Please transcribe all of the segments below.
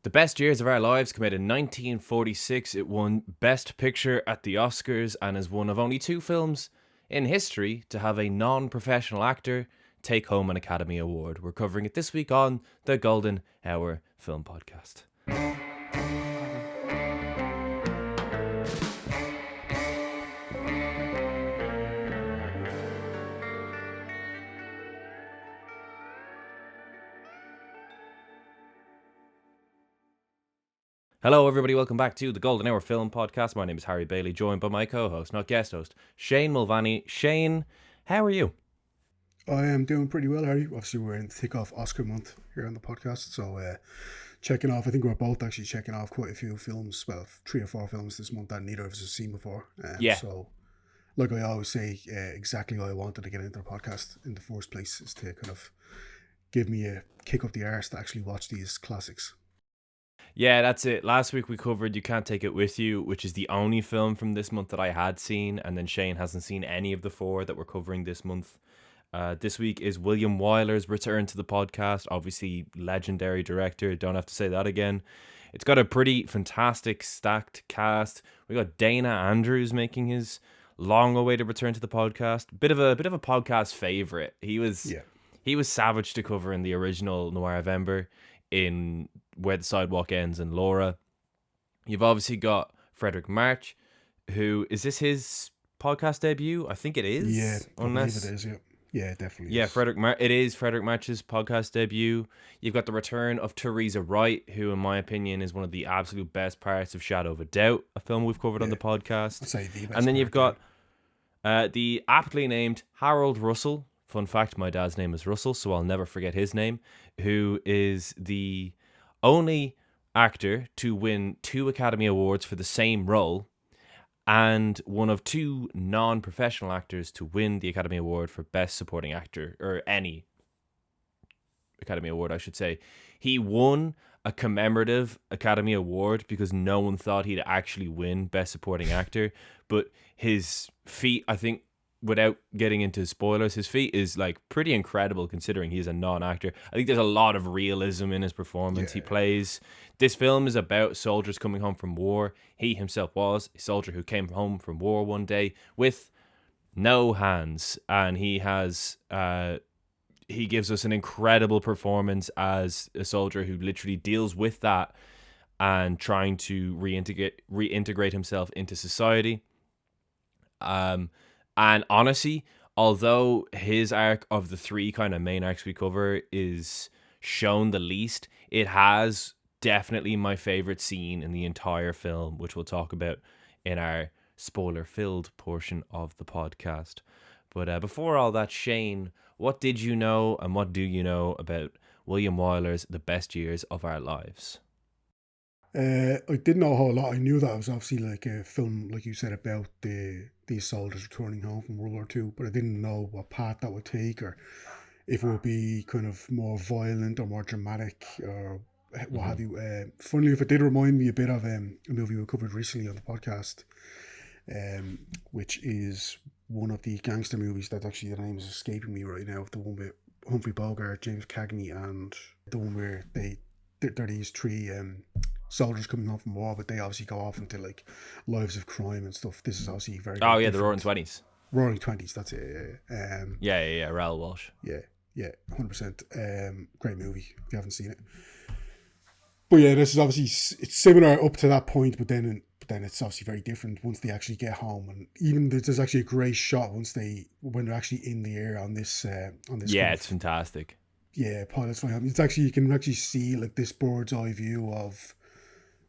The Best Years of Our Lives came out in 1946. It won Best Picture at the Oscars and is one of only two films in history to have a non-professional actor take home an Academy Award. We're covering it this week on the Golden Hour Film Podcast. Hello everybody, welcome back to the Golden Hour Film Podcast. My name is Harry Bailey, joined by my co-host, not guest host, Shane Mulvaney. Shane, how are you? I am doing pretty well, Harry. Obviously, we're in the thick of Oscar month here on the podcast, so checking off. I think we're both actually checking off quite a few films, well, 3 or 4 films this month that neither of us have seen before. So, like I always say, exactly why I wanted to get into the podcast in the first place is to kind of give me a kick up the arse to actually watch these classics. Yeah, that's it. Last week we covered You Can't Take It With You, which is the only film from this month that I had seen, and then Shane hasn't seen any of the 4 that we're covering this month. This week is William Wyler's return to the podcast. Obviously, legendary director. Don't have to say that again. It's got a pretty fantastic stacked cast. We got Dana Andrews making his long-awaited return to the podcast. Bit of a podcast favorite. He was savage to cover in the original Noir in Where the Sidewalk Ends and Laura. You've obviously got Fredric March, who is this his podcast debut? I think it is. Yeah, I believe it is. Yeah, definitely. Yeah, is. It is Fredric March's podcast debut. You've got the return of Teresa Wright, who, in my opinion, is one of the absolute best parts of Shadow of a Doubt, a film we've covered on the podcast. I'd say the best. And then you've got the aptly named Harold Russell. Fun fact, my dad's name is Russell, so I'll never forget his name, who is the only actor to win 2 Academy Awards for the same role and one of 2 non-professional actors to win the Academy Award for Best Supporting Actor, or any Academy Award, I should say. He won a commemorative Academy Award because no one thought he'd actually win Best Supporting Actor, but his feat, I think, without getting into spoilers, his feat is like pretty incredible considering he's a non-actor. I think there's a lot of realism in his performance. He plays. This film is about soldiers coming home from war. He himself was a soldier who came home from war one day with no hands, and he has he gives us an incredible performance as a soldier who literally deals with that and trying to reintegrate himself into society. And honestly, although his arc of the 3 kind of main arcs we cover is shown the least, it has definitely my favorite scene in the entire film, which we'll talk about in our spoiler-filled portion of the podcast. But before all that, Shane, what did you know and what do you know about William Wyler's The Best Years of Our Lives? I didn't know a whole lot. I knew that it was obviously like a film, like you said, about these soldiers returning home from World War II, but I didn't know what path that would take, or if it would be kind of more violent or more dramatic, or what have you. Funnily enough, it did remind me a bit of a movie we covered recently on the podcast, which is one of the gangster movies that actually the name is escaping me right now. The one with Humphrey Bogart, James Cagney, and the one where they're these 3 soldiers coming home from war, but they obviously go off into like lives of crime and stuff. This is obviously very the different. Roaring Twenties. Roaring Twenties, that's it. Raoul Walsh. Yeah, 100%. Great movie if you haven't seen it. But yeah, this is obviously it's similar up to that point, but then it's obviously very different once they actually get home, and even there's actually a great shot when they're actually in the air on this. Yeah, it's fantastic. Yeah, pilots flying. It's actually, you can actually see like this bird's eye view of,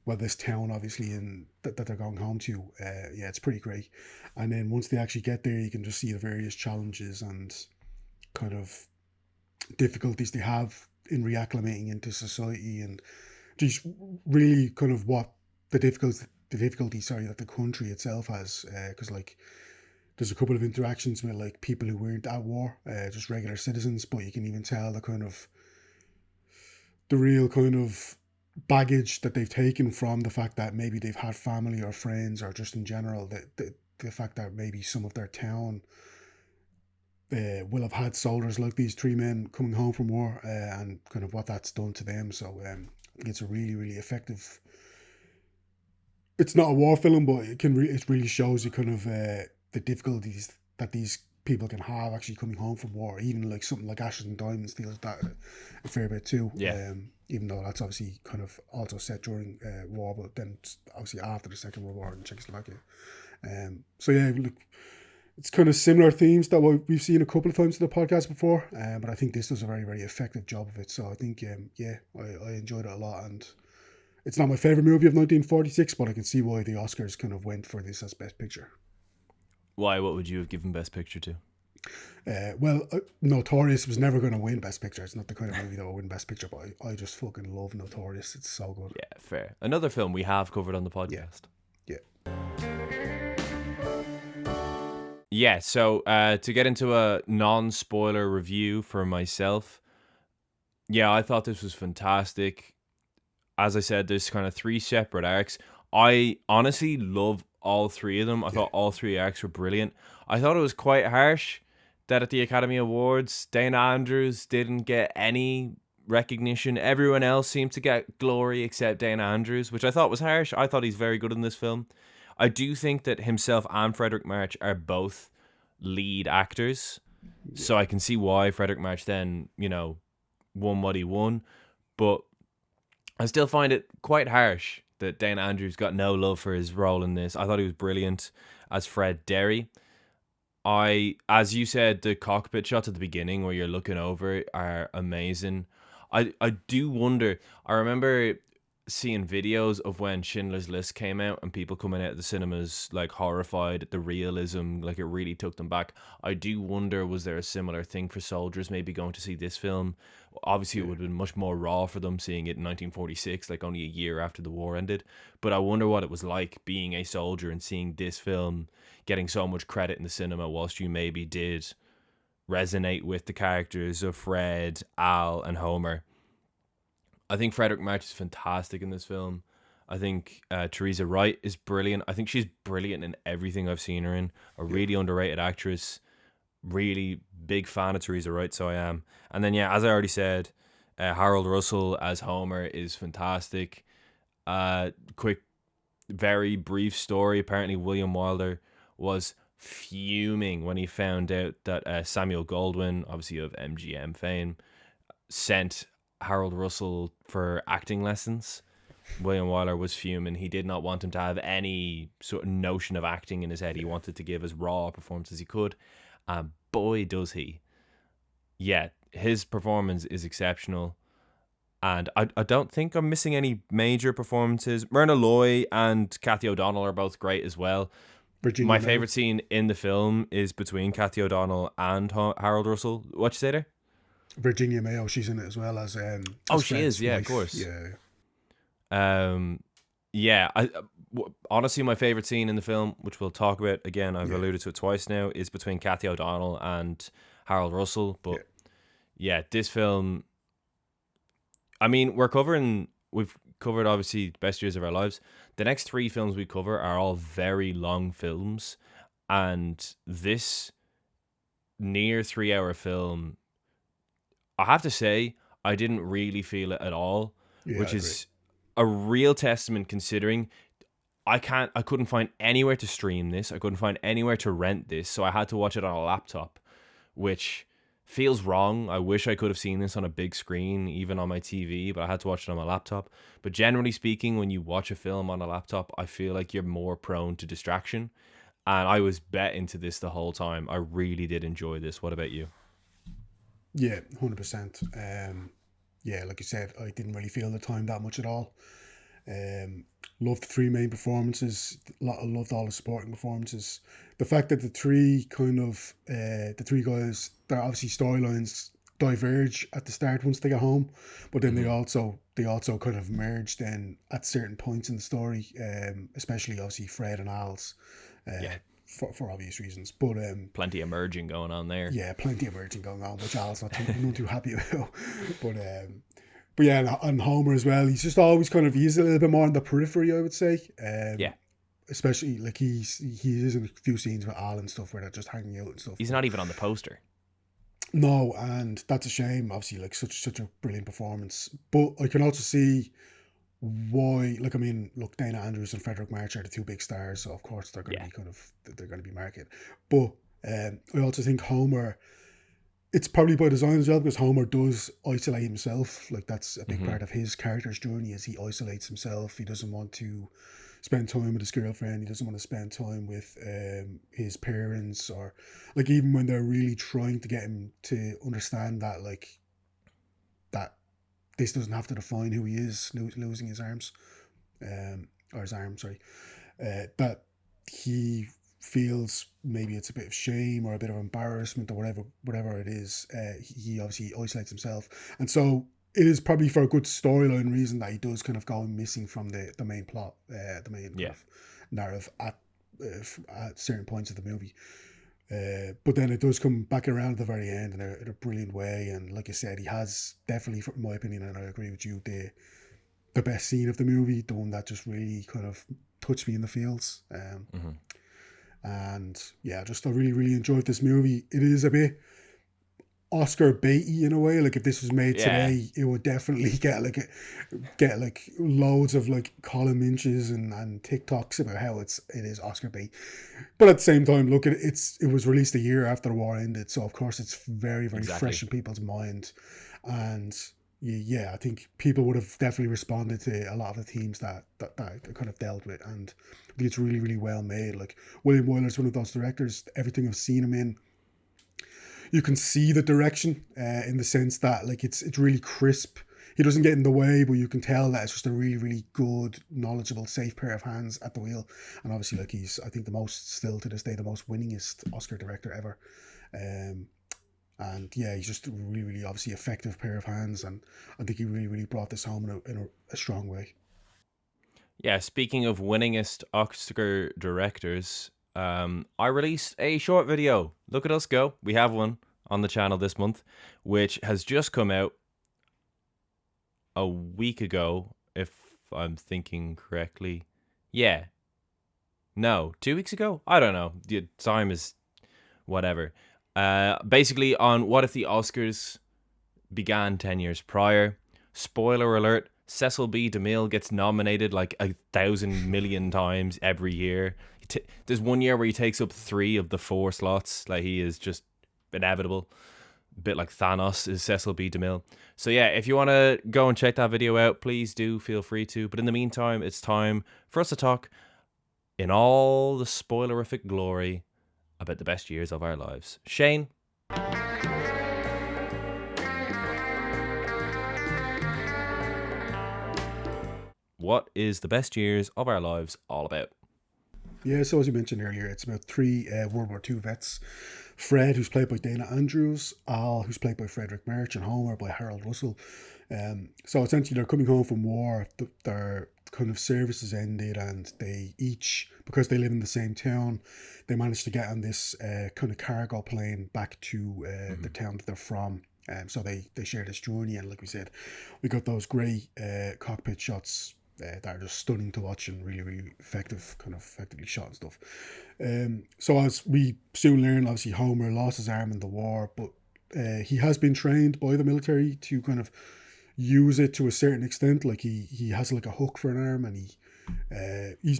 well, this town obviously, and that they're going home to. Yeah, it's pretty great. And then once they actually get there, you can just see the various challenges and kind of difficulties they have in reacclimating into society, and just really kind of what the difficulty that the country itself has. Because like, there's a couple of interactions with like people who weren't at war, just regular citizens, but you can even tell the real kind of baggage that they've taken from the fact that maybe they've had family or friends, or just in general the fact that maybe some of their town will have had soldiers like these 3 men coming home from war, and kind of what that's done to them. So think it's a really, really effective. It's not a war film, but it really shows you kind of the difficulties that these people can have actually coming home from war. Even like something like Ashes and Diamonds deals that a fair bit too. Yeah. Even though that's obviously kind of also set during war, but then obviously after the Second World War in Czechoslovakia. So yeah, look, it's kind of similar themes that we've seen a couple of times in the podcast before, but I think this does a very, very effective job of it. So I think, I enjoyed it a lot, and it's not my favourite movie of 1946, but I can see why the Oscars kind of went for this as Best Picture. Why? What would you have given Best Picture to? Notorious was never going to win Best Picture. It's not the kind of movie that will win Best Picture, but I just fucking love Notorious. It's so good. Yeah, fair. Another film we have covered on the podcast. Yeah. Yeah, so to get into a non-spoiler review for myself, yeah, I thought this was fantastic. As I said, there's kind of 3 separate arcs. I honestly love all 3 of them. I thought all 3 arcs were brilliant. I thought it was quite harsh that at the Academy Awards, Dana Andrews didn't get any recognition. Everyone else seemed to get glory except Dana Andrews, which I thought was harsh. I thought he's very good in this film. I do think that himself and Fredric March are both lead actors. So I can see why Fredric March then, won what he won. But I still find it quite harsh that Dana Andrews got no love for his role in this. I thought he was brilliant as Fred Derry. As you said, the cockpit shots at the beginning where you're looking over are amazing. I do wonder, I remember seeing videos of when Schindler's List came out and people coming out of the cinemas like horrified at the realism, like it really took them back. I do wonder, was there a similar thing for soldiers maybe going to see this film? Obviously, it would have been much more raw for them seeing it in 1946, like only a year after the war ended. But I wonder what it was like being a soldier and seeing this film getting so much credit in the cinema, whilst you maybe did resonate with the characters of Fred, Al, and Homer. I think Fredric March is fantastic in this film. I think Teresa Wright is brilliant. I think she's brilliant in everything I've seen her in. A really underrated actress. Really big fan of Teresa Wright, so I am. And then, as I already said, Harold Russell as Homer is fantastic. Quick, very brief story. Apparently, William Wyler was fuming when he found out that Samuel Goldwyn, obviously of MGM fame, sent Harold Russell for acting lessons. William Wyler was fuming. He did not want him to have any sort of notion of acting in his head. He wanted to give as raw a performance as he could. And boy, does he. Yeah, his performance is exceptional. And I don't think I'm missing any major performances. Myrna Loy and Kathy O'Donnell are both great as well. My favourite scene in the film is between Kathy O'Donnell and Harold Russell. What you say there? Virginia Mayo, she's in it as well as she is, yeah, wife. Of course. Yeah. Honestly, my favorite scene in the film, which we'll talk about again, I've alluded to it twice now, is between Kathy O'Donnell and Harold Russell. But this film, I mean, we've covered obviously Best Years of Our Lives. The next 3 films we cover are all very long films, and this near 3-hour film, I have to say, I didn't really feel it at all, which is a real testament considering I couldn't find anywhere to stream this. I couldn't find anywhere to rent this, so I had to watch it on a laptop, which feels wrong. I wish I could have seen this on a big screen, even on my TV, but I had to watch it on my laptop. But generally speaking, when you watch a film on a laptop, I feel like you're more prone to distraction, and I was bet into this the whole time. I really did enjoy this. What about you? Yeah, 100%. Like you said, I didn't really feel the time that much at all. Loved the 3 main performances. Loved all the supporting performances. The fact that the 3 guys, their obviously storylines diverge at the start once they get home, but then they also kind of merge then at certain points in the story. Especially obviously Fred and Al's. For obvious reasons, but plenty of merging going on there. Yeah, plenty of merging going on, which Al's not too happy about. But yeah, and Homer as well. He's just always he's a little bit more on the periphery, I would say. Especially like he is in a few scenes with Al and stuff where they're just hanging out and stuff. He's not even on the poster. No, and that's a shame. Obviously, like such a brilliant performance. But I can also see why. Like, I mean, look, Dana Andrews and Fredric March are the two big stars, so of course they're going to Yeah. be they're going to be marketed. But I also think Homer. It's probably by design as well because Homer does isolate himself. Like that's a big Hmm. part of his character's journey. Is he isolates himself. He doesn't want to spend time with his girlfriend. He doesn't want to spend time with his parents, or like even when they're really trying to get him to understand that that this doesn't have to define who he is, losing his arms, or his arm, sorry, that he feels maybe it's a bit of shame or a bit of embarrassment or whatever it is. He obviously isolates himself, and so it is probably for a good storyline reason that he does kind of go missing from the main plot, the main kind Yeah. of narrative at certain points of the movie. But then it does come back around at the very end in a brilliant way. And like I said, he has definitely, in my opinion, and I agree with you, the best scene of the movie, the one that just really kind of touched me in the feels. Hmm. And yeah, just I really enjoyed this movie. It is a bit Oscar baity in a way. Like if this was made Yeah. today, it would definitely get like loads of like column inches and TikToks about how it is Oscar bait. But at the same time, look at it, it was released a year after the war ended, so of course it's very fresh Exactly. in people's mind, and yeah, I think people would have definitely responded to a lot of the themes that kind of dealt with, and I think it's really well made. Like William Wyler is one of those directors. Everything I've seen him in, you can see the direction in the sense that like it's really crisp. He doesn't get in the way, but you can tell that it's just a really good, knowledgeable, safe pair of hands at the wheel. And obviously, like he's, I think, the most still to this day, the most winningest Oscar director ever. Um, and yeah, he's just a really obviously effective pair of hands, and I think he really brought this home in a strong way. Yeah, speaking of winningest Oscar directors, I released a short video. Look at us go. We have one on the channel this month, which has just come out a week ago, if I'm thinking correctly. Yeah. No, 2 weeks ago? I don't know. The time is whatever. Basically, on what if the Oscars began 10 years prior. Spoiler alert, Cecil B. DeMille gets nominated like 1,000,000,000 times every year. There's one year where he takes up 3 of the 4 slots. Like, he is just inevitable. A bit like Thanos is Cecil B. DeMille. So yeah, if you want to go and check that video out, please do feel free to. But in the meantime, it's time for us to talk in all the spoilerific glory about the best years of our lives. Shane, what is the best years of our lives all about? Yeah, so as you mentioned earlier, it's about three World War II vets. Fred, who's played by Dana Andrews, Al, who's played by Fredric March, and Homer by Harold Russell. So essentially, they're coming home from war. Their kind of services ended, and they each, because they live in the same town, they managed to get on this kind of cargo plane back to the Hmm. town that they're from. So they share this journey, and like we said, we got those great cockpit shots that are just stunning to watch and really effective, kind of effectively shot and stuff. So as we soon learn, obviously Homer lost his arm in the war, but he has been trained by the military to kind of use it to a certain extent. Like he has like a hook for an arm, and he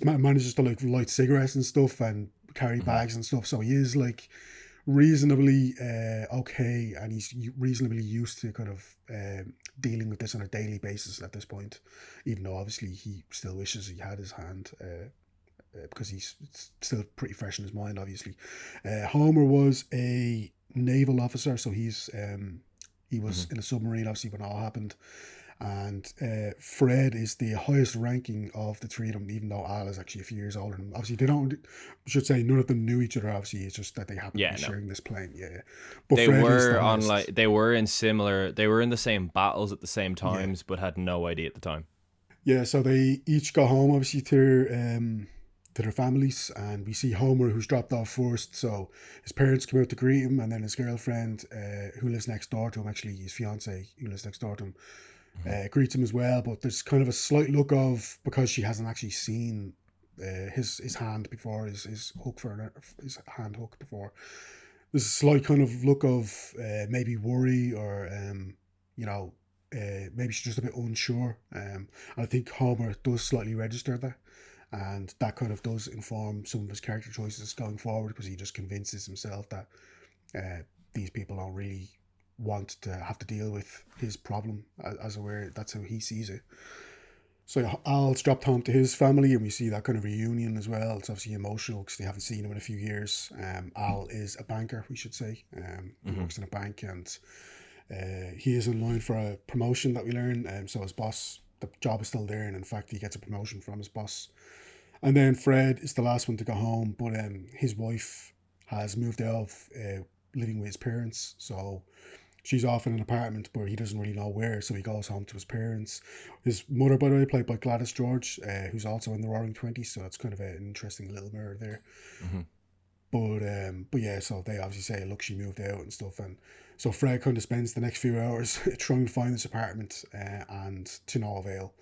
manages to like light cigarettes and stuff and carry Hmm. bags and stuff. So he is like reasonably okay, and he's reasonably used to kind of dealing with this on a daily basis at this point, even though obviously he still wishes he had his hand because he's still pretty fresh in his mind, obviously. Homer was a naval officer, so he Hmm. was in a submarine, obviously, when all happened. And Fred is the highest ranking of the three of them, even though Al is actually a few years older. And obviously, they don't, I should say, none of them knew each other, obviously. It's just that they happen to Yeah, be no. sharing this plane. Yeah. But Fred is the highest. They were in the same battles at the same Yeah. times, but had no idea at the time. Yeah, so they each go home, obviously, to their families. And we see Homer, who's dropped off first. So his parents come out to greet him, and then his girlfriend, who lives next door to him, actually, his fiance, who lives next door to him, Hmm. greets him as well. But there's kind of a slight look of, because she hasn't actually seen his hand before, his hook for his hand hook before. there's a slight kind of look of maybe worry or you know, maybe she's just a bit unsure. I think Homer does slightly register that, and that kind of does inform some of his character choices going forward because he just convinces himself that these people don't really want to have to deal with his problem, as it were. That's how he sees it. So yeah, Al's dropped home to his family, and we see that kind of reunion as well. It's obviously emotional because they haven't seen him in a few years. Al is a banker, we should say. He Hmm. works in a bank, and he is in line for a promotion that we learn. So his boss, the job is still there, and in fact, he gets a promotion from his boss. And then Fred is the last one to go home, but his wife has moved out of living with his parents, so she's off in an apartment where he doesn't really know where, so he goes home to his parents. His mother, by the way, played by Gladys George, who's also in the Roaring Twenties, so it's kind of an interesting little mirror there. Hmm. But yeah, so they obviously say, look, she moved out and stuff, and so Fred kind of spends the next few hours trying to find this apartment, and to no avail.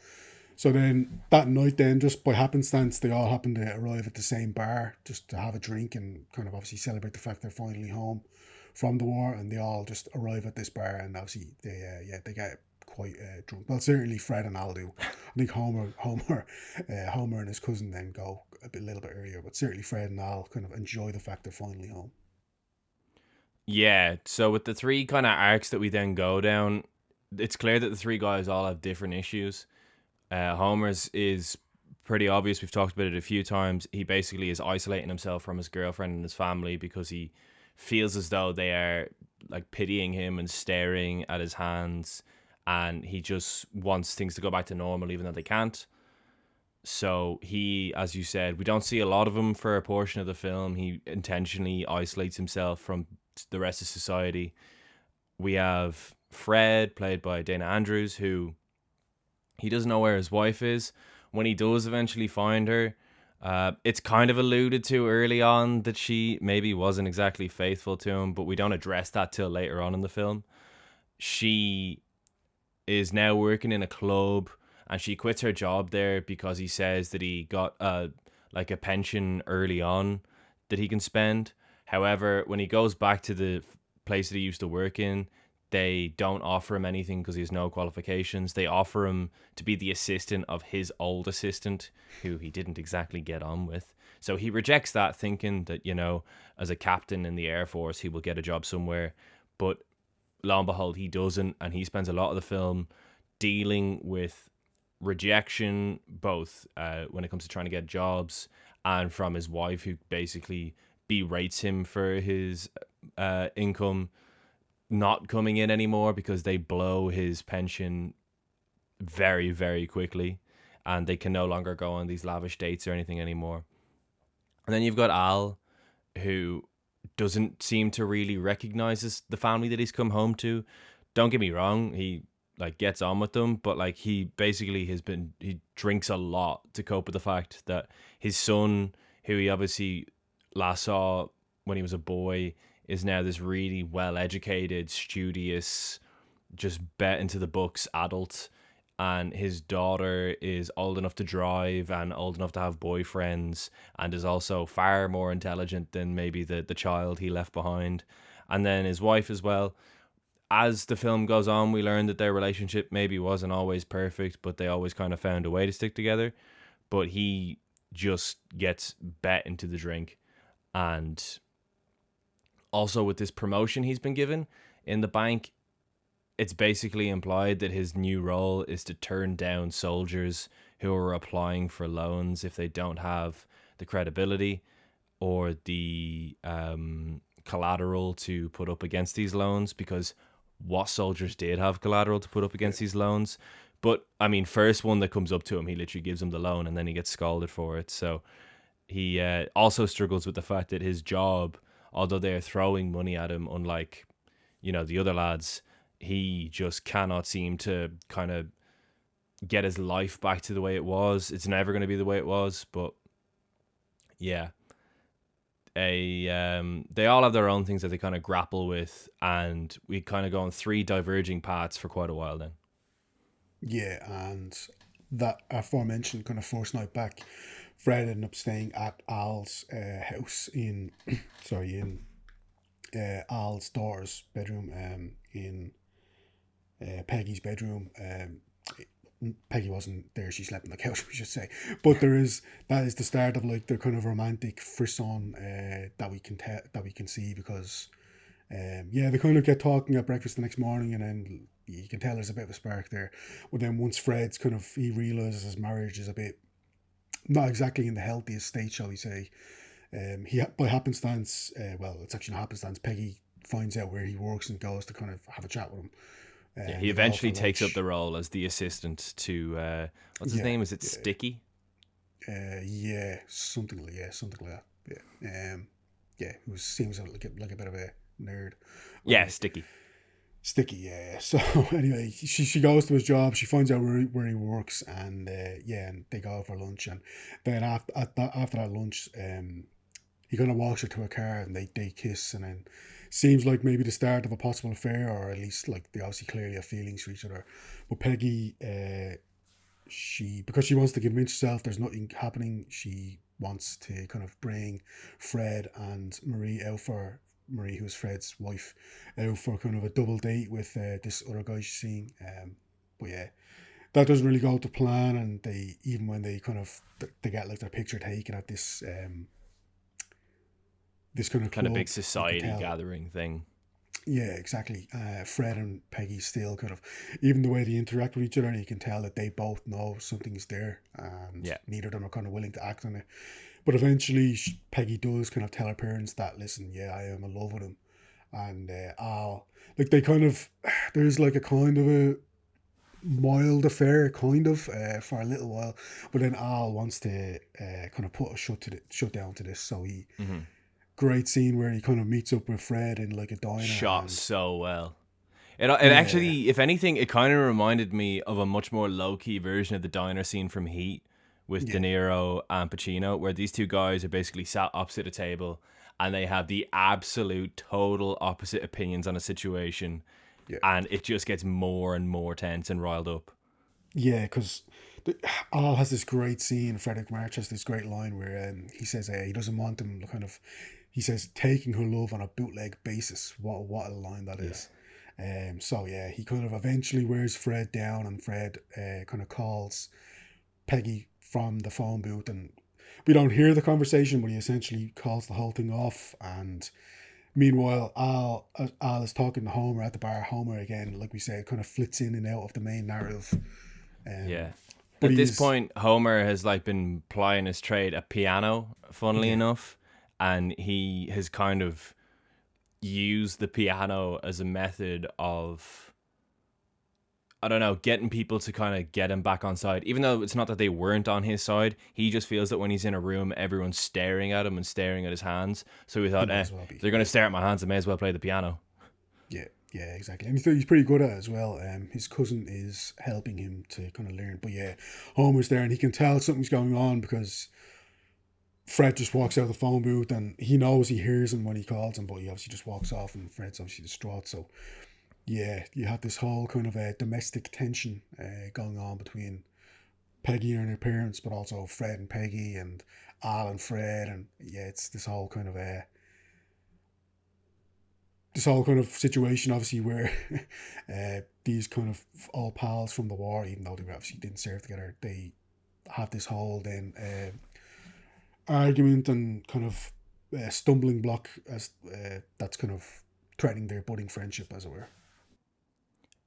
So then that night, then just by happenstance, they all happen to arrive at the same bar just to have a drink and kind of obviously celebrate the fact they're finally home from the war, and they all just arrive at this bar, and obviously they yeah, they get quite drunk. Well, certainly Fred and Al do. I think Homer and his cousin then go a little bit earlier, but certainly Fred and Al kind of enjoy the fact they're finally home. Yeah, so with the three kind of arcs that we then go down, it's clear that the three guys all have different issues. Homer's is pretty obvious. We've talked about it a few times. He basically is isolating himself from his girlfriend and his family because he feels as though they are like pitying him and staring at his hands, and he just wants things to go back to normal, even though they can't. So he, as you said, we don't see a lot of him for a portion of the film. He intentionally isolates himself from the rest of society. We have Fred, played by Dana Andrews, who he doesn't know where his wife is. When he does eventually find her, it's kind of alluded to early on that she maybe wasn't exactly faithful to him, but we don't address that till later on in the film. She is now working in a club, and she quits her job there because he says that he got like a pension early on that he can spend. However, when he goes back to the place that he used to work in, they don't offer him anything because he has no qualifications. They offer him to be the assistant of his old assistant, who he didn't exactly get on with. So he rejects that, thinking that, as a captain in the Air Force, he will get a job somewhere. But lo and behold, he doesn't, and he spends a lot of the film dealing with rejection, both when it comes to trying to get jobs and from his wife, who basically berates him for his income not coming in anymore because they blow his pension very, very quickly, and they can no longer go on these lavish dates or anything anymore. And then you've got Al, who doesn't seem to really recognize the family that he's come home to. Don't get me wrong, he like gets on with them, but like he basically he drinks a lot to cope with the fact that his son, who he obviously last saw when he was a boy, is now this really well educated, studious, just bet into the books adult, and his daughter is old enough to drive and old enough to have boyfriends, and is also far more intelligent than maybe the child he left behind. And then his wife as well. As the film goes on, we learn that their relationship maybe wasn't always perfect, but they always kind of found a way to stick together. But he just gets bet into the drink. And also, with this promotion he's been given in the bank, it's basically implied that his new role is to turn down soldiers who are applying for loans if they don't have the credibility or the collateral to put up against these loans, because what soldiers did have collateral to put up Yeah. against these loans? But I mean, first one that comes up to him, he literally gives him the loan and then he gets scalded for it. So he also struggles with the fact that his job, although they're throwing money at him, unlike the other lads, he just cannot seem to kind of get his life back to the way it was. It's never going to be the way it was, but yeah, they all have their own things that they kind of grapple with, and we kind of go on three diverging paths for quite a while then. Yeah, and that aforementioned kind of first night back, Fred ended up staying at Al's house in, sorry, Al's daughter's bedroom, in Peggy's bedroom. Peggy wasn't there; she slept on the couch, we should say. But that is the start of like the kind of romantic frisson that we can see, because they kind of get talking at breakfast the next morning, and then you can tell there's a bit of a spark there. But then once he realizes his marriage is a bit not exactly in the healthiest state, shall we say. He by happenstance, it's actually not happenstance. Peggy finds out where he works and goes to kind of have a chat with him. He eventually takes up the role as the assistant to what's his name? Is it Sticky? Something like that. Who seems like a bit of a nerd. Sticky. Sticky, yeah. So anyway, she goes to his job. She finds out where he works, and and they go for lunch. And then after that lunch, he kind of walks her to a car, and they kiss, and then seems like maybe the start of a possible affair, or at least like they obviously clearly have feelings for each other. But Peggy, because she wants to convince herself there's nothing happening, she wants to kind of bring Fred and Marie out for. Marie, who's Fred's wife, out for kind of a double date with this other guy she's seeing. But that doesn't really go to plan, and when they kind of they get like their picture taken at this this kind of big society gathering thing. Yeah, exactly. Fred and Peggy still kind of, even the way they interact with each other, you can tell that they both know something's there, and neither of them are kind of willing to act on it. But eventually, Peggy does kind of tell her parents that, listen, I am in love with him. And Al, like they kind of, there's like a kind of a mild affair, kind of, for a little while. But then Al wants to kind of put a shut down to this. So great scene where he kind of meets up with Fred in like a diner. Shot so well. It actually, if anything, it kind of reminded me of a much more low-key version of the diner scene from Heat, with De Niro and Pacino, where these two guys are basically sat opposite a table and they have the absolute total opposite opinions on a situation, and it just gets more and more tense and riled up. Yeah, because Al has this great scene. Fredric March has this great line where he says he doesn't want them kind of, he says, taking her love on a bootleg basis. What a line that is. He kind of eventually wears Fred down, and Fred kind of calls Peggy from the phone booth, and we don't hear the conversation, but he essentially calls the whole thing off. And meanwhile, Al is talking to Homer at the bar. Homer, again, like we said, kind of flits in and out of the main narrative. But at this point, Homer has like been plying his trade at piano, funnily enough, and he has kind of used the piano as a method of, I don't know, getting people to kind of get him back on side. Even though it's not that they weren't on his side, he just feels that when he's in a room, everyone's staring at him and staring at his hands. So he thought, if they're going to stare at my hands, I may as well play the piano. Yeah, exactly. And he's pretty good at it as well. His cousin is helping him to kind of learn. But Homer's there, and he can tell something's going on because Fred just walks out of the phone booth, and he knows he hears him when he calls him, but he obviously just walks off, and Fred's obviously distraught. So you have this whole kind of domestic tension going on between Peggy and her parents, but also Fred and Peggy, and Al and Fred, and it's this whole kind of situation, obviously, where these kind of all pals from the war, even though they obviously didn't serve together, they have this whole then argument and kind of stumbling block as that's kind of threatening their budding friendship, as it were.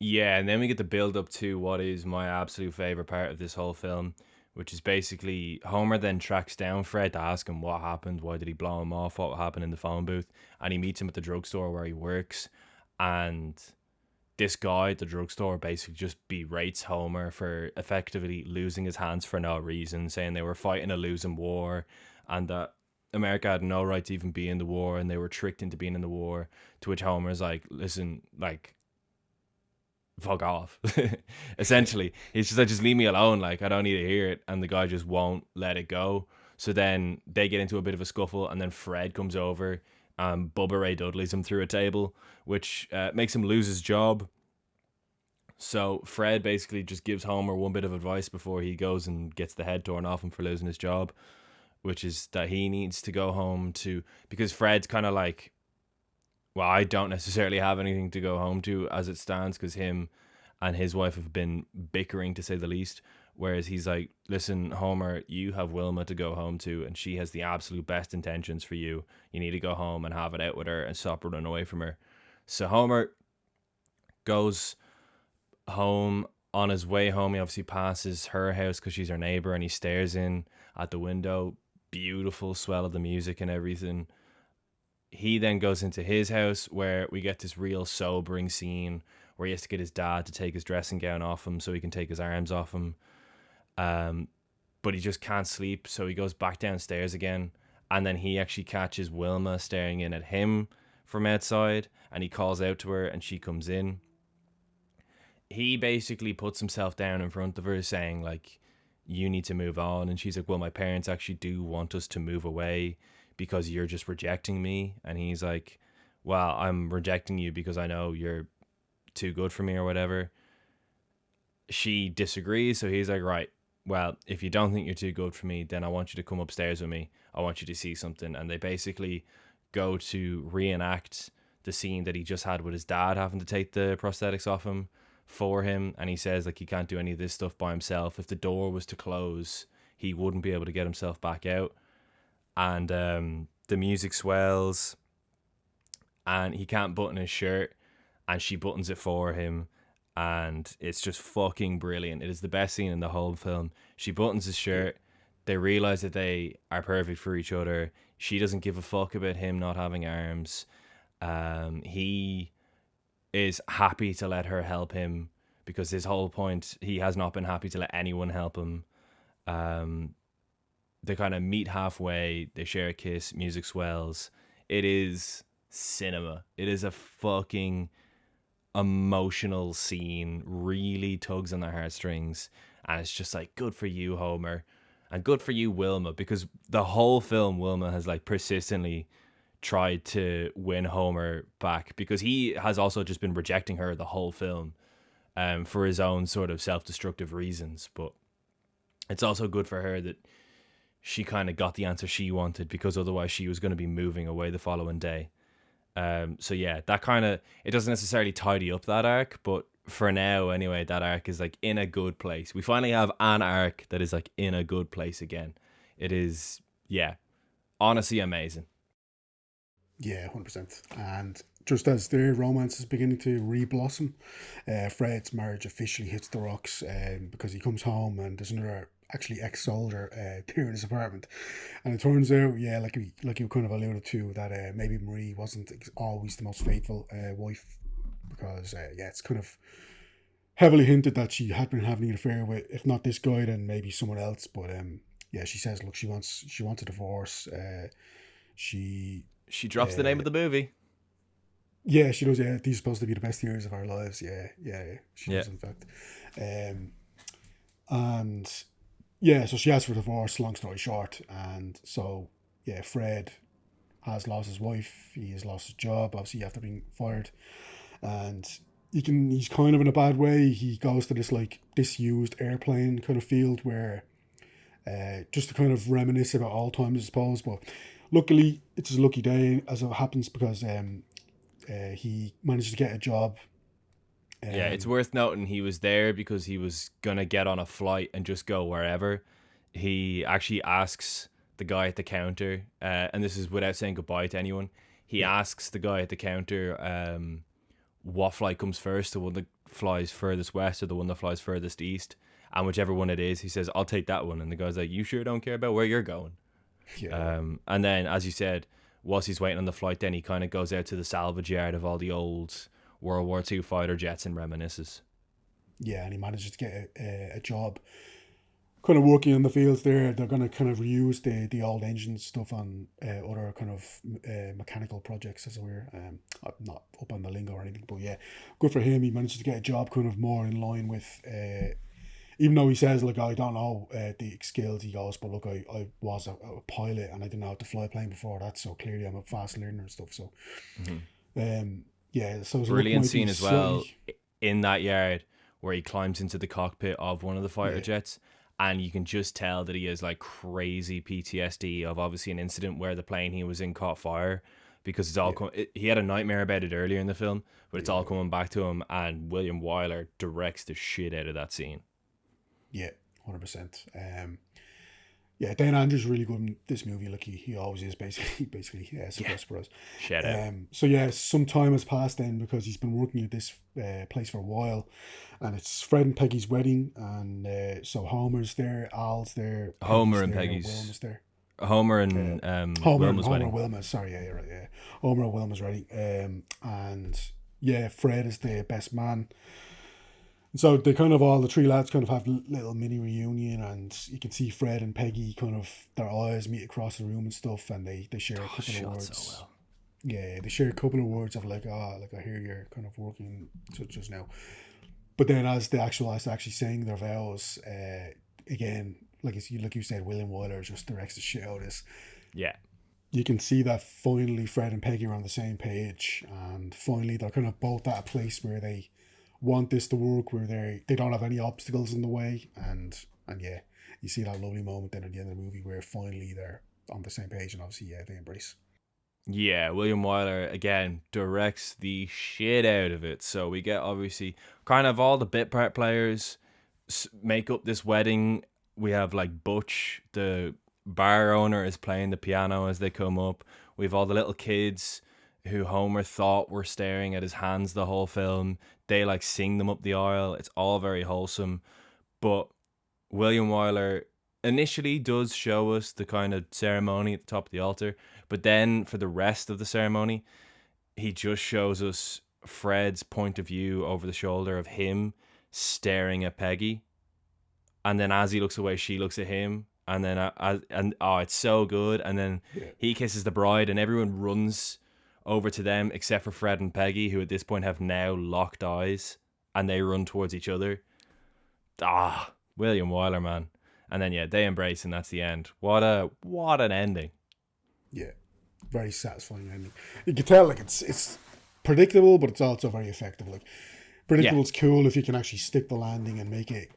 Yeah, and then we get the build up to what is my absolute favorite part of this whole film, which is basically Homer then tracks down Fred to ask him what happened, why did he blow him off, what happened in the phone booth, and he meets him at the drugstore where he works, and this guy at the drugstore basically just berates Homer for effectively losing his hands for no reason, saying they were fighting a losing war and that America had no right to even be in the war and they were tricked into being in the war, to which Homer's like, listen, like, fuck off. Essentially, he's just like, just leave me alone, like I don't need to hear it, and the guy just won't let it go. So then they get into a bit of a scuffle, and then Fred comes over and Bubba Ray Dudley's him through a table, which makes him lose his job. So Fred basically just gives Homer one bit of advice before he goes and gets the head torn off him for losing his job, which is that he needs to go home to, because Fred's kind of like, well, I don't necessarily have anything to go home to as it stands, because him and his wife have been bickering, to say the least. Whereas he's like, listen, Homer, you have Wilma to go home to, and she has the absolute best intentions for you. You need to go home and have it out with her and stop running away from her. So Homer goes home. On his way home, he obviously passes her house because she's her neighbor, and he stares in at the window. Beautiful swell of the music and everything. He then goes into his house, where we get this real sobering scene where he has to get his dad to take his dressing gown off him so he can take his arms off him. But he just can't sleep, so he goes back downstairs again, and then he actually catches Wilma staring in at him from outside, and he calls out to her, and she comes in. He basically puts himself down in front of her, saying, like, you need to move on. And she's like, well, my parents actually do want us to move away because you're just rejecting me. And he's like, well, I'm rejecting you because I know you're too good for me or whatever. She disagrees, so he's like, right, well, if you don't think you're too good for me, then I want you to come upstairs with me. I want you to see something. And they basically go to reenact the scene that he just had with his dad having to take the prosthetics off him for him. And he says, like, he can't do any of this stuff by himself. If the door was to close, he wouldn't be able to get himself back out. And the music swells, and he can't button his shirt, and she buttons it for him. And it's just fucking brilliant. It is the best scene in the whole film. She buttons his shirt. They realize that they are perfect for each other. She doesn't give a fuck about him not having arms. He is happy to let her help him, because his whole point, he has not been happy to let anyone help him. They kind of meet halfway. They share a kiss. Music swells. It is cinema. It is a fucking emotional scene, really tugs on the heartstrings, and it's just like, good for you, Homer, and good for you, Wilma, because the whole film Wilma has like persistently tried to win Homer back, because he has also just been rejecting her the whole film, for his own sort of self-destructive reasons. But it's also good for her that she kind of got the answer she wanted, because otherwise she was going to be moving away the following day. So yeah, that kind of, it doesn't necessarily tidy up that arc, but for now anyway, that arc is like in a good place. We finally have an arc that is like in a good place again. It is, yeah, honestly amazing. Yeah, 100%. And just as their romance is beginning to re-blossom, Fred's marriage officially hits the rocks, because he comes home and there's another actually ex-soldier there in his apartment. And it turns out, yeah, like you kind of alluded to, that maybe Marie wasn't always the most faithful wife, because, yeah, it's kind of heavily hinted that she had been having an affair with, if not this guy, then maybe someone else. But yeah, she says, look, she wants a divorce. She drops the name of the movie. Yeah, she does. Yeah, these are supposed to be the best years of our lives. Yeah. She does, in fact. And yeah, so she asks for divorce, long story short. And so, yeah, Fred has lost his wife. He has lost his job, obviously, after being fired. And he's kind of in a bad way. He goes to this, like, disused airplane kind of field where, just to kind of reminisce about old times, I suppose. But luckily, it's his lucky day, as it happens, because he managed to get a job. Yeah, it's worth noting he was there because he was going to get on a flight and just go wherever. He actually asks the guy at the counter, and this is without saying goodbye to anyone, he asks the guy at the counter what flight comes first, the one that flies furthest west or the one that flies furthest east. And whichever one it is, he says, I'll take that one. And the guy's like, you sure don't care about where you're going? Yeah. And then, as you said, whilst he's waiting on the flight, then he kind of goes out to the salvage yard of all the old World War II fighter jets and reminisces. Yeah, and he manages to get a job kind of working in the fields there. They're going to kind of reuse the old engine stuff on other kind of mechanical projects, as it were. I'm not up on the lingo or anything, but yeah, good for him. He manages to get a job kind of more in line with... even though he says, like, I don't know the skills, he goes, but look, I was a pilot and I didn't know how to fly a plane before that, so clearly I'm a fast learner and stuff. So, yeah, so brilliant scene as well in that yard where he climbs into the cockpit of one of the fighter jets, and you can just tell that he has like crazy PTSD of obviously an incident where the plane he was in caught fire, because it's all he had a nightmare about it earlier in the film, but it's all coming back to him, and William Wyler directs the shit out of that scene. Yeah, 100%. Yeah, Dan Andrews really good in this movie. Like he always is, basically. Yeah, Sylvester Bros. Shout out. So yeah, some time has passed then because he's been working at this place for a while, and it's Fred and Peggy's wedding, and so Homer's there, Al's there, Homer Peggy's and there, Peggy's. Wilma's there. Homer and Wilma's Homer wedding. and Wilma. Sorry, yeah, you're right. Yeah, Homer and Wilma's wedding. And yeah, Fred is the best man. So they kind of all the three lads kind of have little mini reunion, and you can see Fred and Peggy kind of their eyes meet across the room and stuff, and they share a couple of words. So well. Yeah, they share a couple of words of like I hear you're kind of working just now. But then as actually saying their vows, again, like you said, William Wyler just directs the shit out of this. Yeah. You can see that finally Fred and Peggy are on the same page, and finally they're kind of both at a place where they want this to work, where they don't have any obstacles in the way, and yeah, you see that lovely moment then at the end of the movie where finally they're on the same page, and obviously they embrace. Yeah, William Wyler again directs the shit out of it. So we get obviously kind of all the bit part players make up this wedding. We have like Butch, the bar owner, is playing the piano as they come up. We have all the little kids who Homer thought were staring at his hands the whole film. They like sing them up the aisle. It's all very wholesome. But William Wyler initially does show us the kind of ceremony at the top of the altar, but then for the rest of the ceremony, he just shows us Fred's point of view over the shoulder of him staring at Peggy. And then as he looks away, she looks at him. And then, it's so good. And then he kisses the bride, and everyone runs over to them except for Fred and Peggy, who at this point have now locked eyes, and they run towards each other. William Wyler, man. And then they embrace, and that's the end. What an ending. Yeah, very satisfying ending. You can tell like it's predictable, but it's also very effective. Like predictable is cool if you can actually stick the landing and make it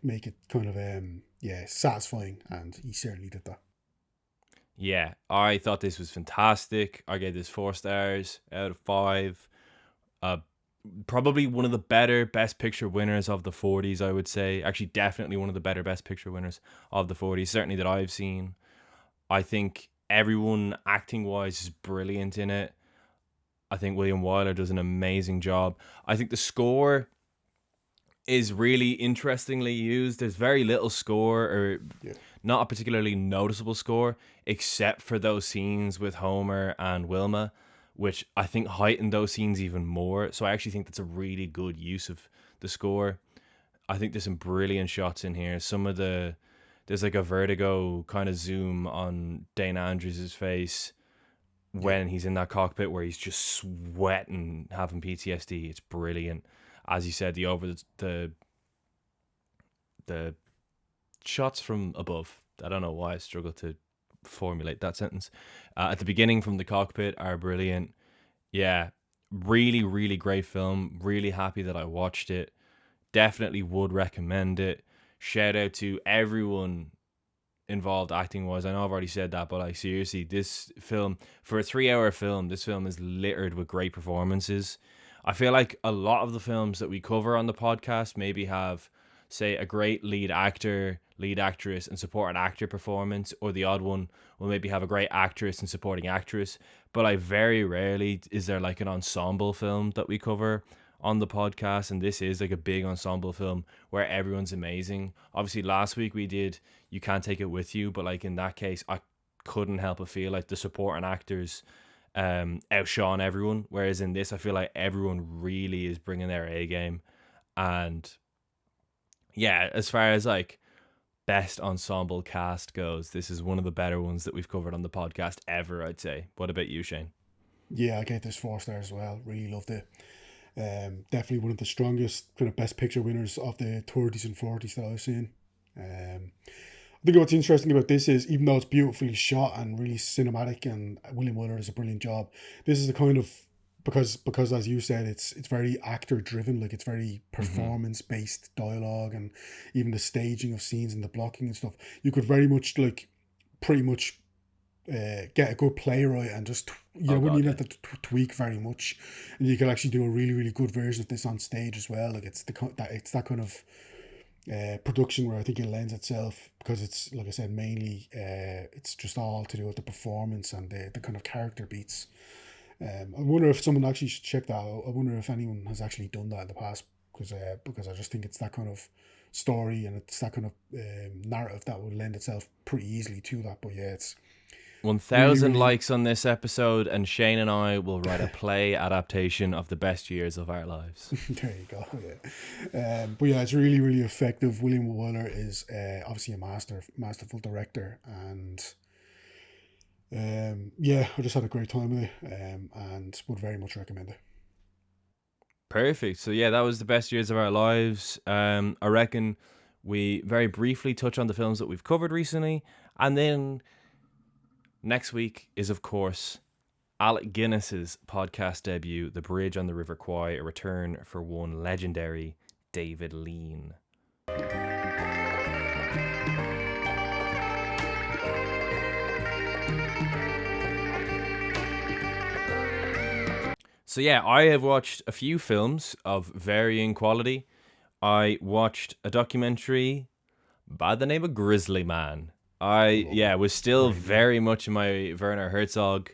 kind of satisfying, and he certainly did that. Yeah, I thought this was fantastic. I gave this 4 stars out of 5. Probably one of the better Best Picture winners of the 40s, I would say. Actually, definitely one of the better Best Picture winners of the 40s, certainly that I've seen. I think everyone acting-wise is brilliant in it. I think William Wyler does an amazing job. I think the score is really interestingly used. There's very little score, or not a particularly noticeable score, except for those scenes with Homer and Wilma, which I think heighten those scenes even more. So I actually think that's a really good use of the score. I think there's some brilliant shots in here. There's like a vertigo kind of zoom on Dane Andrews' face when he's in that cockpit where he's just sweating, having PTSD. It's brilliant. As you said, the shots from above. I don't know why I struggle to formulate that sentence. At the beginning from the cockpit are brilliant. Yeah, really, really great film. Really happy that I watched it. Definitely would recommend it. Shout out to everyone involved acting wise. I know I've already said that, but like seriously, this film, for a 3-hour film, this film is littered with great performances. I feel like a lot of the films that we cover on the podcast maybe have, say, a great lead actor, lead actress, and supporting actor performance, or the odd one will maybe have a great actress and supporting actress. But like very rarely is there like an ensemble film that we cover on the podcast, and this is like a big ensemble film where everyone's amazing. Obviously last week we did You Can't Take It With You, but like in that case I couldn't help but feel like the supporting actors outshone everyone, whereas in this I feel like everyone really is bringing their A game. And yeah, as far as like best ensemble cast goes, this is one of the better ones that we've covered on the podcast ever, I'd say. What about you, Shane? Yeah, I gave this 4 stars as well. Really loved it. Definitely one of the strongest kind of Best Picture winners of the 30s and 40s that I've seen. I think what's interesting about this is, even though it's beautifully shot and really cinematic, and William Wyler does a brilliant job, this is the kind of, because as you said, it's very actor driven, like it's very performance based dialogue, and even the staging of scenes and the blocking and stuff. You could very much pretty much get a good playwright and just Oh wouldn't god, even yeah. have to tweak very much, and you could actually do a really really good version of this on stage as well. Like it's that kind of production where I think it lends itself, because it's, like I said, mainly it's just all to do with the performance and the kind of character beats. I wonder if someone actually should check that out. I wonder if anyone has actually done that in the past, because I just think it's that kind of story, and it's that kind of narrative that would lend itself pretty easily to that. But yeah, it's really 1,000 really likes on this episode, and Shane and I will write a play adaptation of the best years of our lives. there you go. Yeah, but yeah, it's really really effective. William Wyler is obviously a masterful director, and yeah, I just had a great time with it, and would very much recommend it. Perfect. So yeah, that was the best years of our lives. I reckon we very briefly touch on the films that we've covered recently, and then next week is, of course, Alec Guinness's podcast debut, The Bridge on the River Kwai, a return for one legendary David Lean. So yeah, I have watched a few films of varying quality. I watched a documentary by the name of Grizzly Man. I was still very much in my Werner Herzog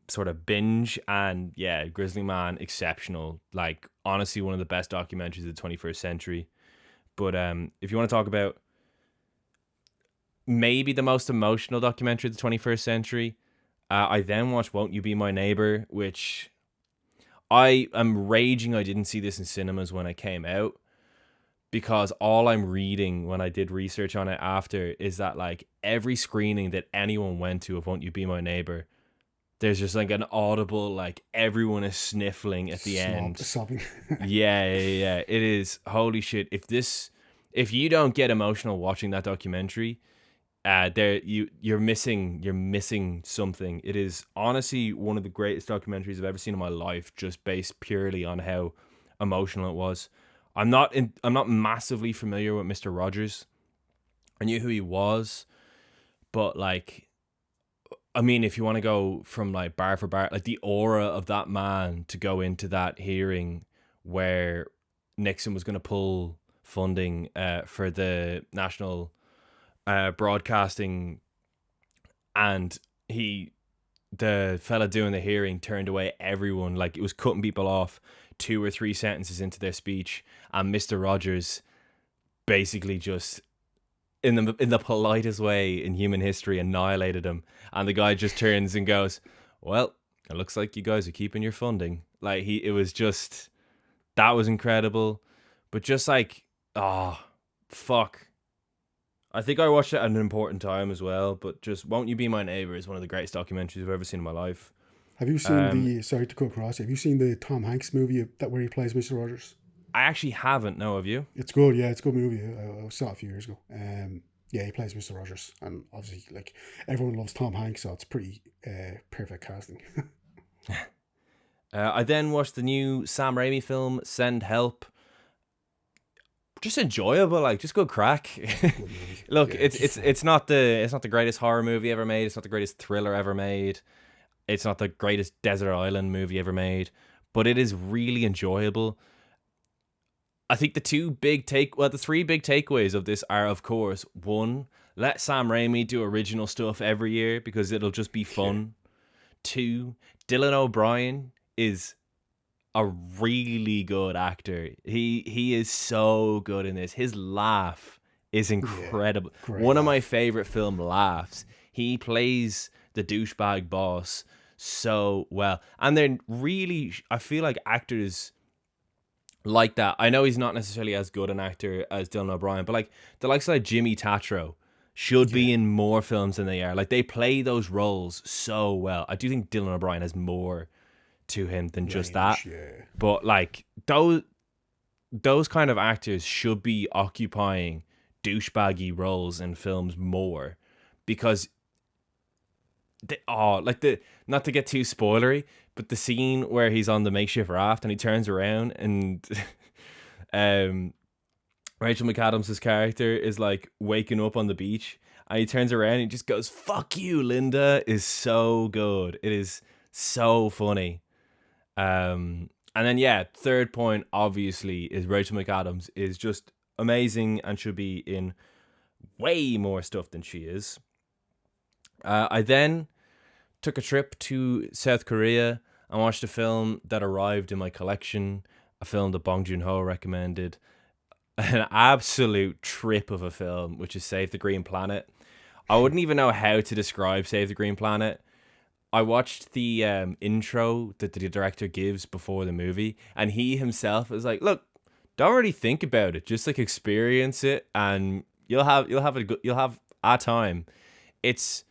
sort of binge, and yeah, Grizzly Man, exceptional. Like, honestly, one of the best documentaries of the 21st century. But if you want to talk about maybe the most emotional documentary of the 21st century, I then watched Won't You Be My Neighbor, which I am raging I didn't see this in cinemas when it came out, because all I'm reading when I did research on it after is that, like, every screening that anyone went to of Won't You Be My Neighbor, there's just like an audible, like, everyone is sniffling at the end. Sobbing. Yeah. It is, holy shit. If you don't get emotional watching that documentary, you're missing something. It is honestly one of the greatest documentaries I've ever seen in my life, just based purely on how emotional it was. I'm not massively familiar with Mr. Rogers. I knew who he was, but, like, I mean, if you want to go from, like, bar for bar, like, the aura of that man to go into that hearing where Nixon was going to pull funding for the national broadcasting, and the fella doing the hearing turned away everyone, like, it was cutting people off 2 or 3 sentences into their speech, and Mr. Rogers basically just, in the politest way in human history, annihilated him, and the guy just turns and goes, well, it looks like you guys are keeping your funding. Like, it was just, that was incredible. But just like, oh fuck, I think I watched it at an important time as well, but just Won't You Be My Neighbor is one of the greatest documentaries I've ever seen in my life. Have you seen sorry to cut across, have you seen the Tom Hanks movie that where he plays Mr. Rogers? I actually haven't, no, have you? It's good, yeah, it's a good movie. I saw it a few years ago. Yeah, he plays Mr. Rogers, and obviously, like, everyone loves Tom Hanks, so it's pretty perfect casting. I then watched the new Sam Raimi film, Send Help. Just enjoyable, like, just good crack. Look, Yeah, it's not the greatest horror movie ever made. It's not the greatest thriller ever made. It's not the greatest desert island movie ever made, but it is really enjoyable. I think the three big takeaways of this are, of course, one, let Sam Raimi do original stuff every year because it'll just be fun. Two, Dylan O'Brien is a really good actor. He is so good in this. His laugh is incredible. One of my favorite film laughs. He plays the douchebag boss so well. And then really, I feel like actors like that, I know he's not necessarily as good an actor as Dylan O'Brien, but, like, the likes of, like, Jimmy Tatro should be in more films than they are. Like, they play those roles so well. I do think Dylan O'Brien has more to him than just that. But, like, those kind of actors should be occupying douchebaggy roles in films more, because not to get too spoilery, but the scene where he's on the makeshift raft and he turns around and Rachel McAdams' character is, like, waking up on the beach, And he turns around and he just goes, "Fuck you, Linda," is so good. It is so funny. And then yeah, third point obviously is Rachel McAdams is just amazing and should be in way more stuff than she is. I then took a trip to South Korea and watched a film that arrived in my collection, a film that Bong Joon-ho recommended. An absolute trip of a film, which is Save the Green Planet. I wouldn't even know how to describe Save the Green Planet. I watched the intro that the director gives before the movie, and he himself is like, "Look, don't really think about it. Just like experience it, and you'll have a time." It's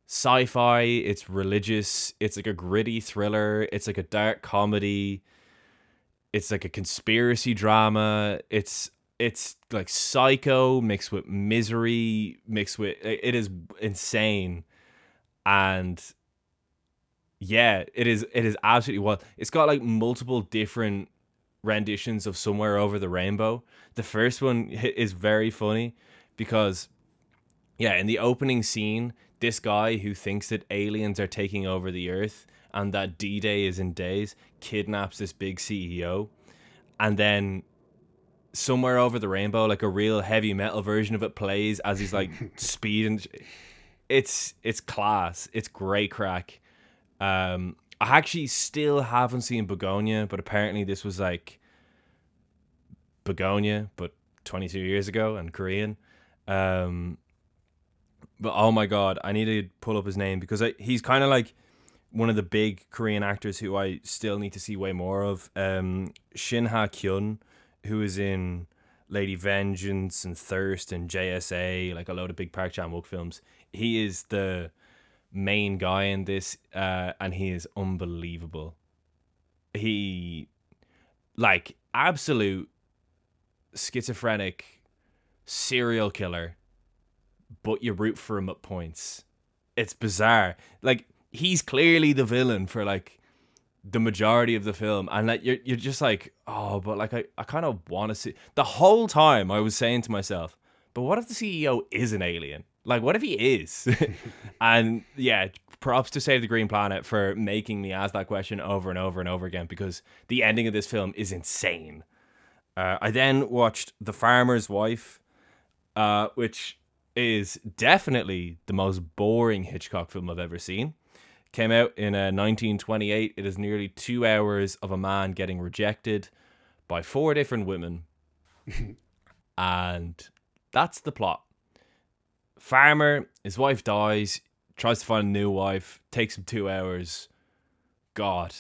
sci-fi. It's religious. It's like a gritty thriller. It's like a dark comedy. It's like a conspiracy drama. It's like Psycho mixed with Misery mixed with, it is insane. And yeah, it is absolutely wild. It's got like multiple different renditions of Somewhere Over the Rainbow. The first one is very funny because yeah, in the opening scene, this guy who thinks that aliens are taking over the earth and that D-Day is in days kidnaps this big CEO, and then Somewhere Over the Rainbow, like a real heavy metal version of it, plays as he's like speeding. It's class. It's great crack. I actually still haven't seen Begonia, but apparently this was like Begonia, but 22 years ago and Korean. But oh my god, I need to pull up his name because he's kind of like one of the big Korean actors who I still need to see way more of. Shin Ha-kyun, who is in Lady Vengeance and Thirst and JSA, like a load of big Park Chan-wook films. He is the main guy in this, and he is unbelievable. He, like, absolute schizophrenic serial killer, but you root for him at points. It's bizarre. Like, he's clearly the villain for like the majority of the film, and like you're just like, oh, but like I kind of want to see. The whole time I was saying to myself, but what if the CEO is an alien? Like, what if he is? And yeah, props to Save the Green Planet for making me ask that question over and over and over again, because the ending of this film is insane. I then watched The Farmer's Wife, which is definitely the most boring Hitchcock film I've ever seen. Came out in 1928. It is nearly 2 hours of a man getting rejected by 4 different women. And that's the plot. Farmer, his wife dies, tries to find a new wife, takes him 2 hours. God,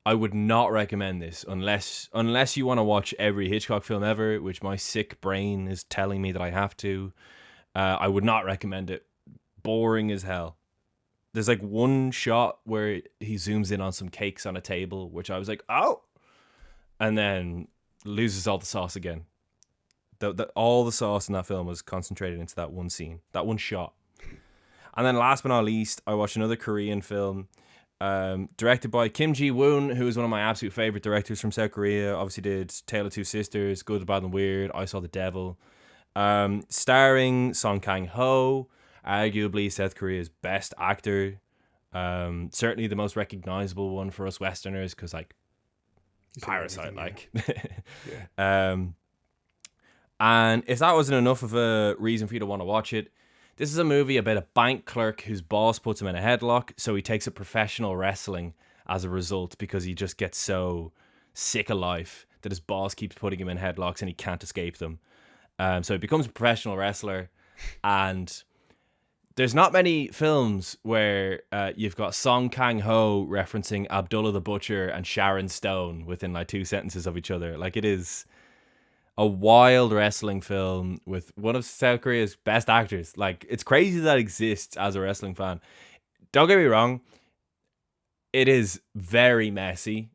I would not recommend this unless you want to watch every Hitchcock film ever, which my sick brain is telling me that I have to. I would not recommend it. Boring as hell. There's like one shot where he zooms in on some cakes on a table, which I was like, oh, and then loses all the sauce again. All the sauce in that film was concentrated into that one scene, that one shot. And then last but not least, I watched another Korean film, directed by Kim Ji-woon, who is one of my absolute favorite directors from South Korea. Obviously did Tale of Two Sisters, Good, Bad and Weird, I Saw the Devil. Starring Song Kang-ho, arguably South Korea's best actor. Certainly the most recognizable one for us Westerners, because like Parasite, like. Yeah. And if that wasn't enough of a reason for you to want to watch it, this is a movie about a bank clerk whose boss puts him in a headlock, so he takes up professional wrestling as a result, because he just gets so sick of life that his boss keeps putting him in headlocks and he can't escape them. So he becomes a professional wrestler, and there's not many films where you've got Song Kang-ho referencing Abdullah the Butcher and Sharon Stone within like 2 sentences of each other. Like, it is a wild wrestling film with one of South Korea's best actors. Like, it's crazy that exists as a wrestling fan. Don't get me wrong, it is very messy.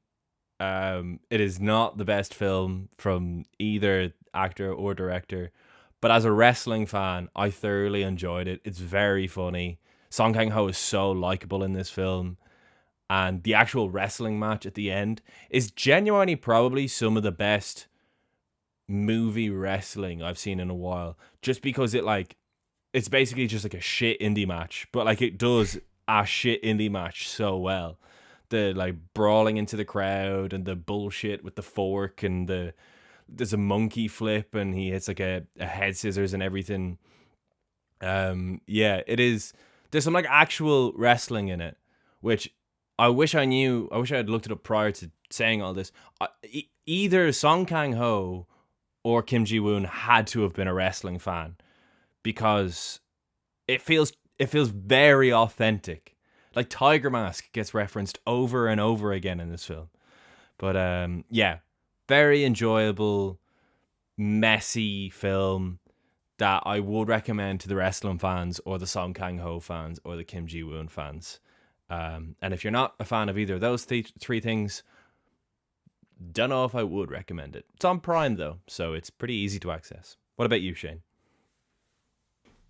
It is not the best film from either actor or director, but as a wrestling fan, I thoroughly enjoyed it. It's very funny. Song Kang-ho is so likable in this film, and the actual wrestling match at the end is genuinely probably some of the best movie wrestling I've seen in a while, just because it like it's basically just like a shit indie match, but like it does a shit indie match so well. The like brawling into the crowd and the bullshit with the fork and there's a monkey flip and he hits like a head scissors and everything. Yeah, it is. There's some like actual wrestling in it, which I wish I knew. I wish I had looked it up prior to saying all this. Either Song Kang Ho or Kim Ji Woon had to have been a wrestling fan because it feels very authentic. Like Tiger Mask gets referenced over and over again in this film. But yeah, very enjoyable, messy film that I would recommend to the wrestling fans or the Song Kang Ho fans or the Kim Ji Woon fans. And if you're not a fan of either of those three things, don't know if I would recommend it. It's on Prime though, so it's pretty easy to access. What about you, Shane?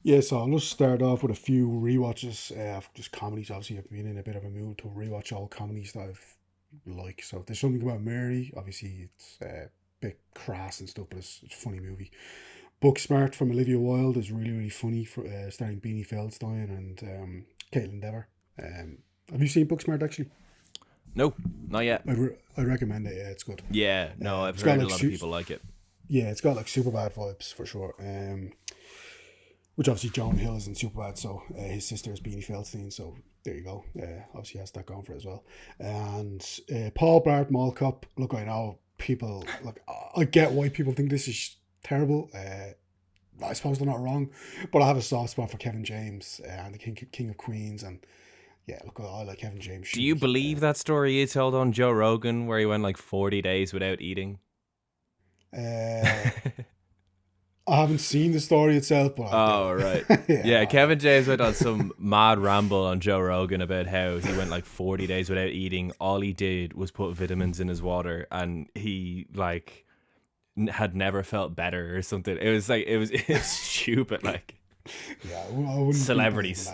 Yeah, so I'll just start off with a few rewatches of just comedies. Obviously, I've been in a bit of a mood to rewatch all comedies that I've like. So there's something about Mary. Obviously, it's a bit crass and stuff, but it's a funny movie. Booksmart from Olivia Wilde is really, really funny, for starring Beanie Feldstein and Caitlin Dever. Have you seen Booksmart, actually? No, not yet. I recommend it, yeah, it's good. Yeah, no, I've It's heard got a like lot of people like it. Yeah, it's got like Superbad vibes for sure. Which obviously Jonah Hill is in Superbad, so his sister is Beanie Feldstein, so there you go. Obviously has that going for it as well. And Paul Blart Mall Cop. Look, I know people, like, I get why people think this is terrible. I suppose they're not wrong, but I have a soft spot for Kevin James and the King of Queens, and yeah, look, I like Kevin James. Do you believe that story you told on Joe Rogan where he went like 40 days without eating? I haven't seen the story itself, but right. Yeah, Kevin James went on some mad ramble on Joe Rogan about how he went like 40 days without eating. All he did was put vitamins in his water, and he like had never felt better or something. It was like it was stupid. Like, yeah, I wouldn't celebrities.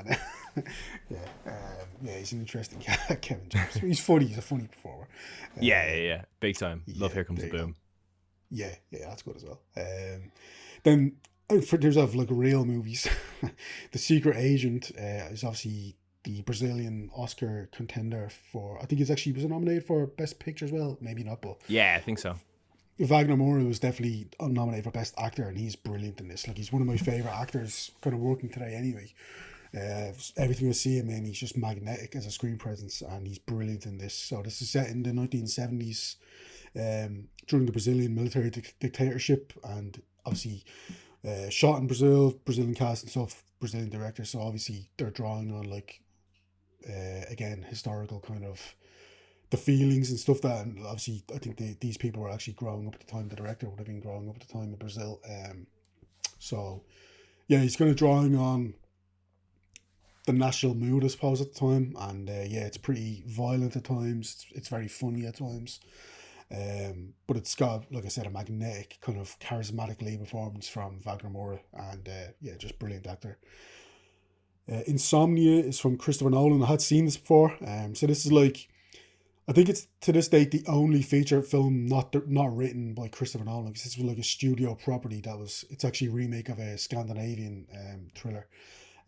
Yeah, he's an interesting guy, Kevin James. He's funny. He's a funny performer. Yeah, big time. Love Here Comes the Boom. Yeah, that's good as well. Then for terms of like real movies, The Secret Agent is obviously the Brazilian Oscar contender for. I think it's actually was nominated for Best Picture as well. Maybe not, but yeah, I think so. Wagner Moura was definitely nominated for Best Actor, and he's brilliant in this. Like, he's one of my favorite actors, kind of working today anyway. Everything I see him in, he's just magnetic as a screen presence, and he's brilliant in this. So this is set in the 1970s, during the Brazilian military dictatorship, and obviously shot in Brazil, Brazilian cast and stuff, Brazilian director. So obviously they're drawing on like again historical kind of the feelings and stuff that, and obviously I think these people were actually growing up at the time. The director would have been growing up at the time in Brazil. So yeah, he's kind of drawing on the national mood, I suppose, at the time, and yeah, it's pretty violent at times. It's very funny at times. But it's got, like I said, a magnetic kind of charismatic lead performance from Wagner Moura, and yeah, just brilliant actor. Insomnia is from Christopher Nolan. I had seen this before, so this is like, I think it's to this date the only feature film not written by Christopher Nolan, because this was like a studio property it's actually a remake of a Scandinavian thriller.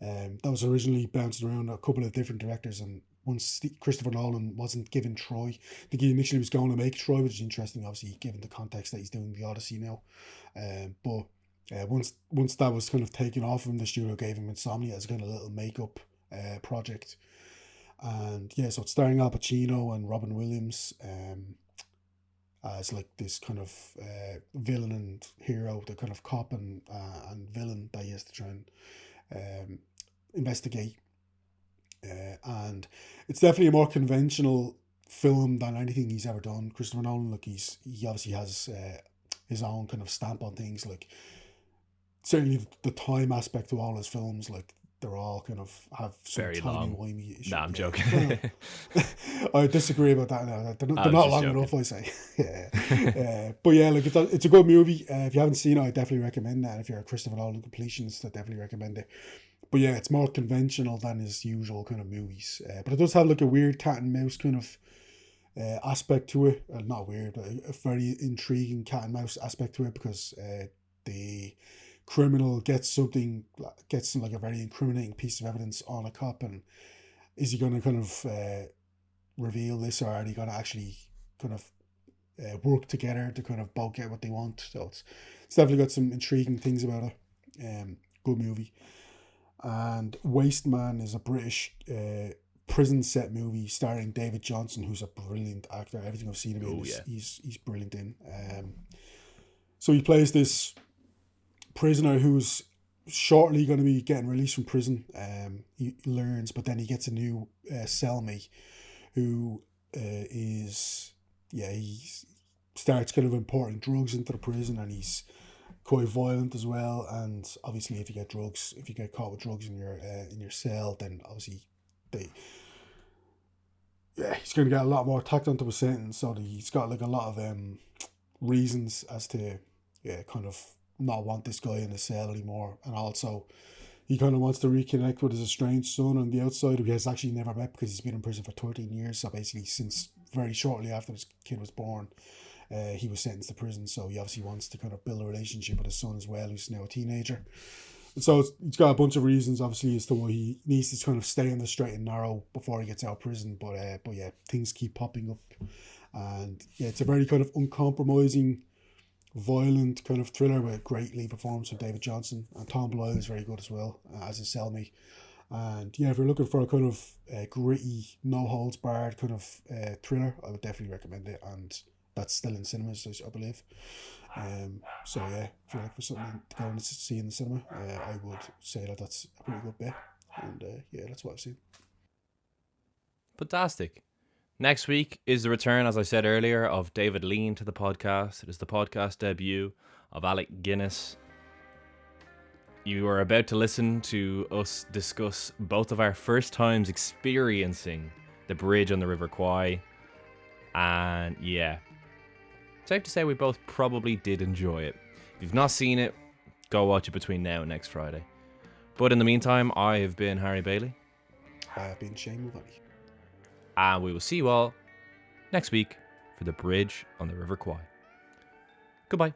That was originally bouncing around a couple of different directors, and once Christopher Nolan wasn't given Troy, I think he initially was going to make Troy, which is interesting, obviously, given the context that he's doing the Odyssey now. But once that was kind of taken off him, the studio gave him Insomnia as kind of a little makeup project. And yeah, so it's starring Al Pacino and Robin Williams as like this kind of villain and hero, the kind of cop and villain that he has to try and investigate. And it's definitely a more conventional film than anything he's ever done. Christopher Nolan, like he obviously has his own kind of stamp on things. Like certainly the time aspect to all his films, like they're all kind of have some very tiny long. wimey issue. Nah, I'm joking. Well, I disagree about that now. They're not long enough, I say. Yeah. But yeah, like it's a good movie. If you haven't seen it, I definitely recommend that. If you're a Christopher Nolan completionist, I definitely recommend it. But yeah, it's more conventional than his usual kind of movies. But it does have like a weird cat and mouse kind of aspect to it. Not weird, but a very intriguing cat and mouse aspect to it, because the criminal gets like a very incriminating piece of evidence on a cop, and is he going to kind of reveal this, or are they going to actually kind of work together to kind of both get what they want? So it's definitely got some intriguing things about it. Good movie. And Waste Man is a British prison set movie starring David Johnson, who's a brilliant actor. Everything I've seen him in, he's brilliant in. So he plays this prisoner who's shortly going to be getting released from prison. He learns, but then he gets a new cellmate who he starts kind of importing drugs into the prison, and he's quite violent as well. And obviously, if you get caught with drugs in your cell, then obviously he's going to get a lot more tacked onto a sentence. So he's got like a lot of reasons as to kind of not want this guy in the cell anymore, and also he kind of wants to reconnect with his estranged son on the outside, who he has actually never met because he's been in prison for 13 years. So basically, since very shortly after his kid was born, he was sentenced to prison. So he obviously wants to kind of build a relationship with his son as well, who's now a teenager. And so it's got a bunch of reasons, obviously, as to why he needs to kind of stay on the straight and narrow before he gets out of prison. But yeah, things keep popping up, and it's a very kind of uncompromising, violent kind of thriller with a great lead performance from David Johnson, and Tom Blythe is very good as well as his cellmate. And yeah, if you're looking for a kind of gritty, no holds barred kind of thriller, I would definitely recommend it, and that's still in cinemas, I believe. So yeah, if you're looking for something to go and see in the cinema, I would say that's a pretty good bet, and yeah, that's what I've seen. Fantastic. Next week is the return, as I said earlier, of David Lean to the podcast. It is the podcast debut of Alec Guinness. You are about to listen to us discuss both of our first times experiencing the bridge on the River Kwai. And yeah, safe to say we both probably did enjoy it. If you've not seen it, go watch it between now and next Friday. But in the meantime, I have been Harry Bailey. I have been Shane Mulvaney. And we will see you all next week for the bridge on the River Kwai. Goodbye.